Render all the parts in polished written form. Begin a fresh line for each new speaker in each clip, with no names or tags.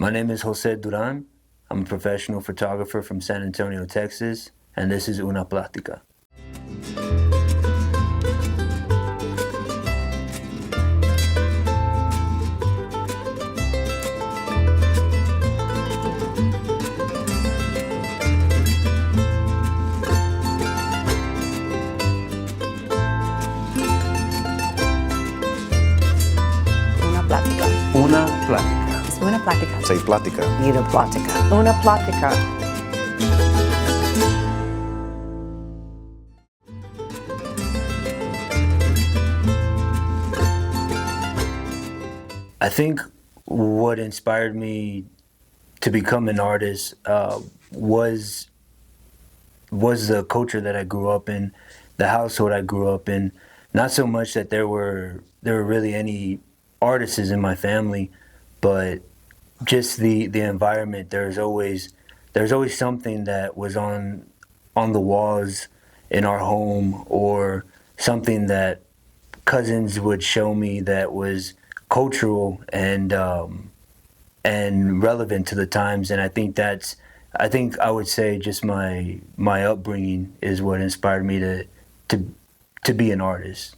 My name is Jose Duran. I'm a professional photographer from San Antonio, Texas, and this is Una Plática.
Una Plática.
Una Plática.
Es Una Plática.
Say Plática.
Una Plática. Una Plática.
I think what inspired me to become an artist was the culture that I grew up in, the household I grew up in. Not so much that there were really any artists in my family, but just the environment. There's always something that was on the walls in our home, or something that cousins would show me that was cultural and relevant to the times. And I think I would say just my upbringing is what inspired me to be an artist.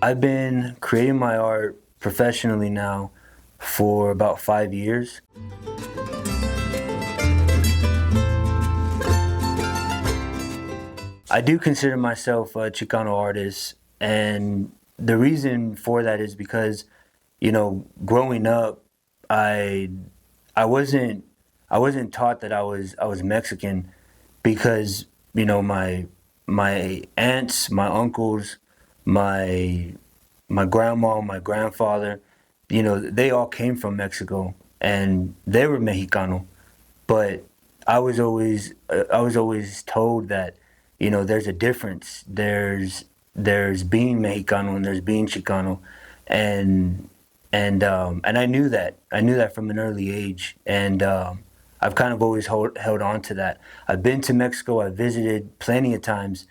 I've been creating my art professionally now for about 5 years. I do consider myself a Chicano artist, and the reason for that is because, growing up, I wasn't taught that I was Mexican, because my aunts, my uncles, my grandma, my grandfather, they all came from Mexico and they were Mexicano, but I was always told that there's a difference. There's being Mexicano and there's being Chicano, and I knew that from an early age, and I've kind of always held on to that. I've been to Mexico. I've visited plenty of times,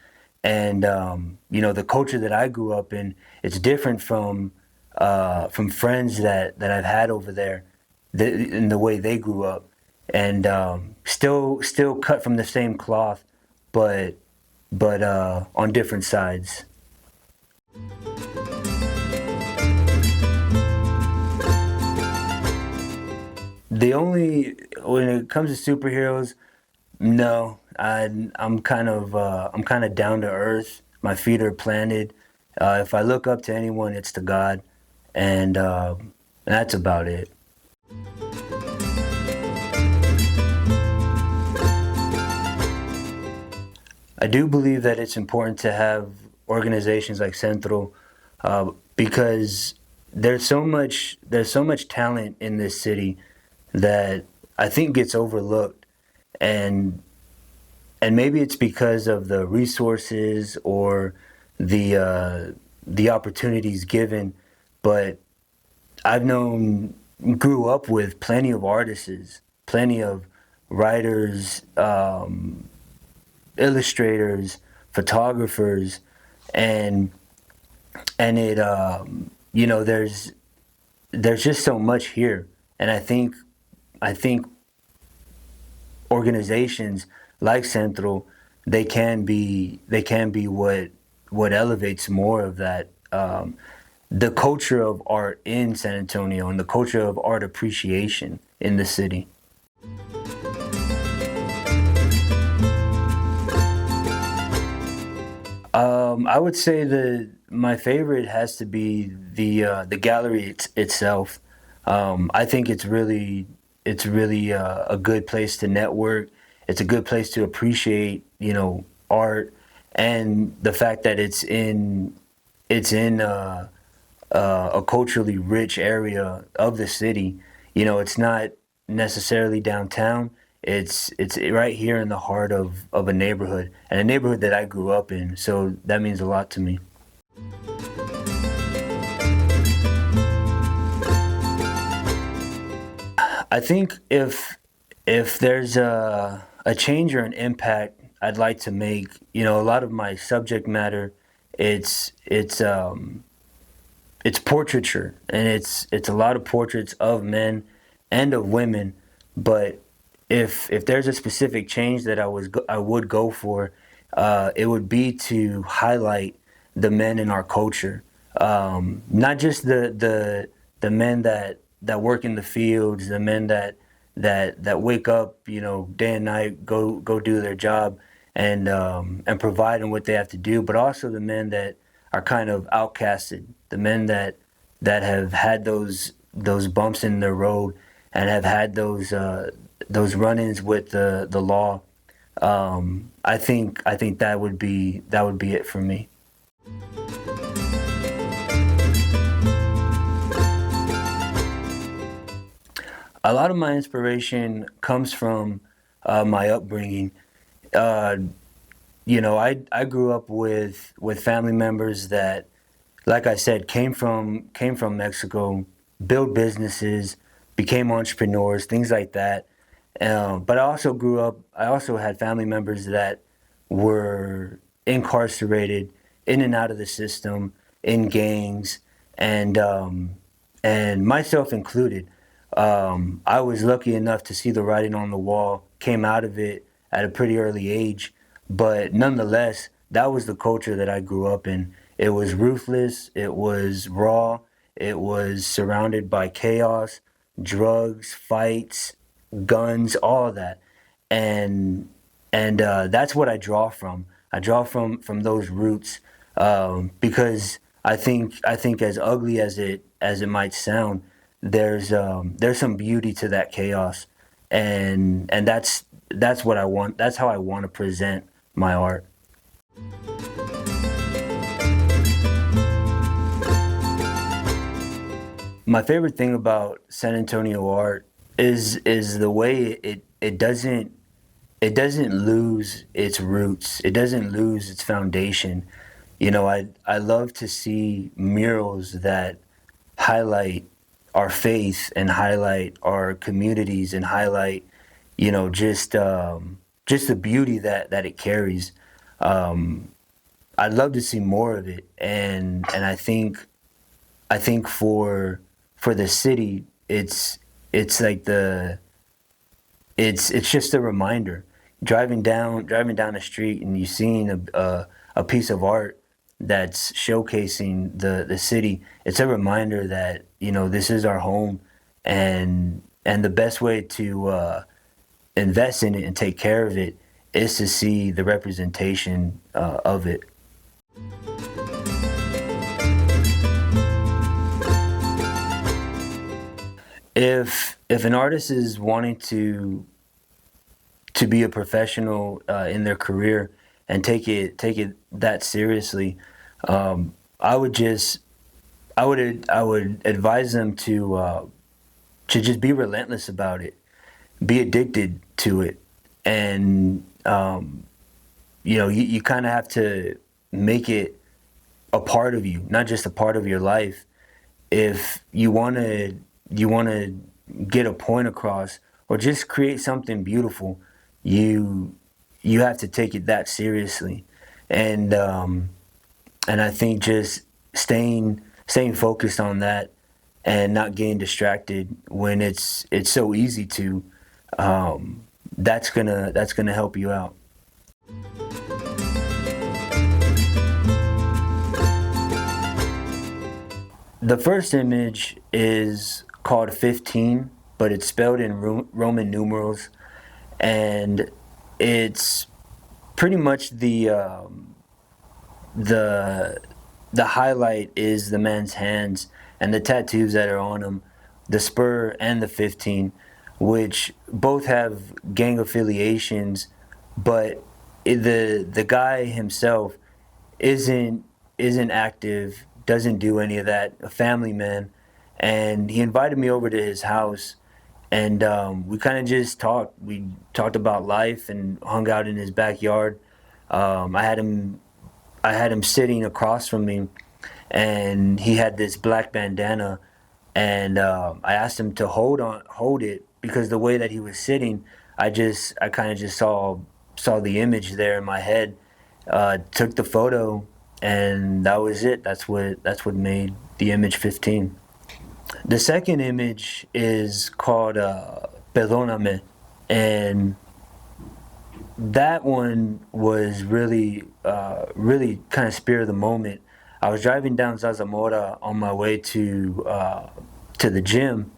and the culture that I grew up in, it's different from friends that I've had over there, in the way they grew up, and still cut from the same cloth, but on different sides. When it comes to superheroes, no, I'm kind of down to earth. My feet are planted. If I look up to anyone, it's to God, and that's about it. I do believe that it's important to have organizations like Centro, because there's so much talent in this city that I think gets overlooked, and maybe it's because of the resources or the opportunities given, but grew up with plenty of artists, plenty of writers, illustrators, photographers, and it there's just so much here, and I think organizations like Centro, they can be what elevates more of that, the culture of art in San Antonio and the culture of art appreciation in the city. I would say that my favorite has to be the gallery itself. I think it's really a good place to network. It's a good place to appreciate art, and the fact that it's in a culturally rich area of the city. It's not necessarily downtown. It's right here in the heart of a neighborhood, and a neighborhood that I grew up in. So that means a lot to me. I think if there's a change or an impact I'd like to make, a lot of my subject matter, it's it's portraiture, and it's a lot of portraits of men and of women. But if there's a specific change that I would go for, it would be to highlight the men in our culture, not just the men that work in the fields, the men that wake up, day and night, go do their job, and provide them what they have to do, but also the men that are kind of outcasted, the men that have had those bumps in their road and have had those run-ins with the law. I think that would be it for me. A lot of my inspiration comes from my upbringing. Uh, I grew up with family members that, like I said, came from Mexico, built businesses, became entrepreneurs, things like that. But I also had family members that were incarcerated, in and out of the system, in gangs, and myself included. I was lucky enough to see the writing on the wall, came out of it at a pretty early age, but nonetheless, that was the culture that I grew up in. It was ruthless, it was raw, it was surrounded by chaos, drugs, fights, guns, all of that. And that's what I draw from. I draw from those roots, because I think as ugly as it might sound, there's some beauty to that chaos, and that's what I want. That's how I want to present my art. My favorite thing about San Antonio art is the way it doesn't lose its roots. It doesn't lose its foundation. I love to see murals that highlight our faith and highlight our communities and highlight, just the beauty that it carries. Um, I'd love to see more of it, and I think for the city, it's like it's just a reminder. Driving down the street and you seeing a piece of art that's showcasing the city. It's a reminder that this is our home, and the best way to invest in it and take care of it is to see the representation of it. If an artist is wanting to be a professional in their career and take it that seriously, I would just I would advise them to just be relentless about it, be addicted to it, and you kind of have to make it a part of you, not just a part of your life. If you want to get a point across or just create something beautiful, you you have to take it that seriously, and I think just staying focused on that and not getting distracted when it's so easy to, that's gonna help you out. The first image is called 15, but it's spelled in Roman numerals, and it's pretty much the the highlight is the man's hands and the tattoos that are on him, the spur and the 15, which both have gang affiliations, but the guy himself isn't active, doesn't do any of that. A family man, and he invited me over to his house, and we kind of just talked. We talked about life and hung out in his backyard. Um, I had him I had him sitting across from me, and he had this black bandana, and I asked him to hold it because the way that he was sitting, I kind of just saw the image there in my head. Took the photo, and that was it. That's what made the image 15. The second image is called Perdóname, and that one was really kind of spur of the moment. I was driving down Zazamora on my way to the gym,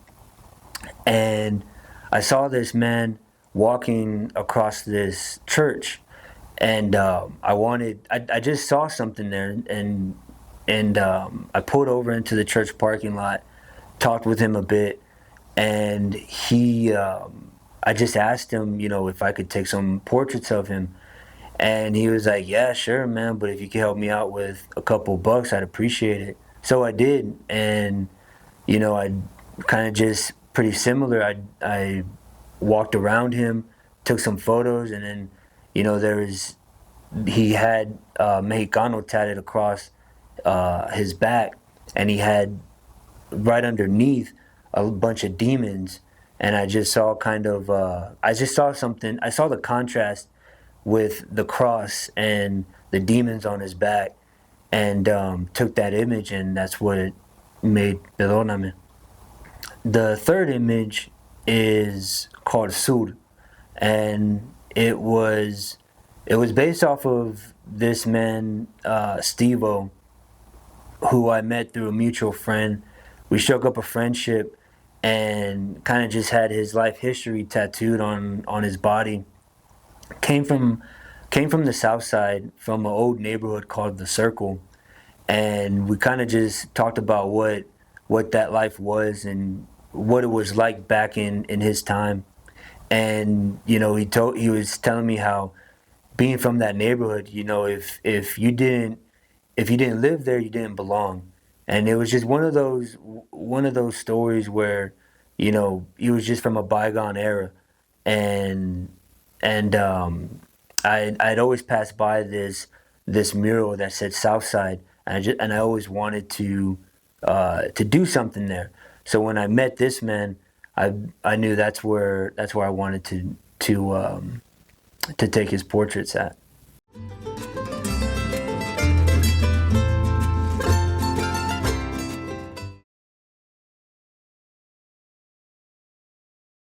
and I saw this man walking across this church, and I just saw something there, and I pulled over into the church parking lot, talked with him a bit, and I just asked him, if I could take some portraits of him, and he was like, "Yeah, sure, man, but if you could help me out with a couple bucks, I'd appreciate it." So I did, and I kind of just pretty similar. I walked around him, took some photos, and then, there was he had Mexicano tatted across his back, and he had right underneath a bunch of demons. And I just saw I just saw something. I saw the contrast with the cross and the demons on his back, and took that image, and that's what made Perdóname. The third image is called Sur, and it was based off of this man, Stevo, who I met through a mutual friend. We struck up a friendship and kind of just had his life history tattooed on his body. Came from came from the south side, from an old neighborhood called the Circle, and we kind of just talked about what that life was and what it was like back in his time. And he was telling me how, being from that neighborhood, if you didn't live there, you didn't belong. And it was just one of those stories where, he was just from a bygone era, and I'd always pass by this mural that said Southside, and I always wanted to do something there. So when I met this man, I knew that's where I wanted to take his portraits at.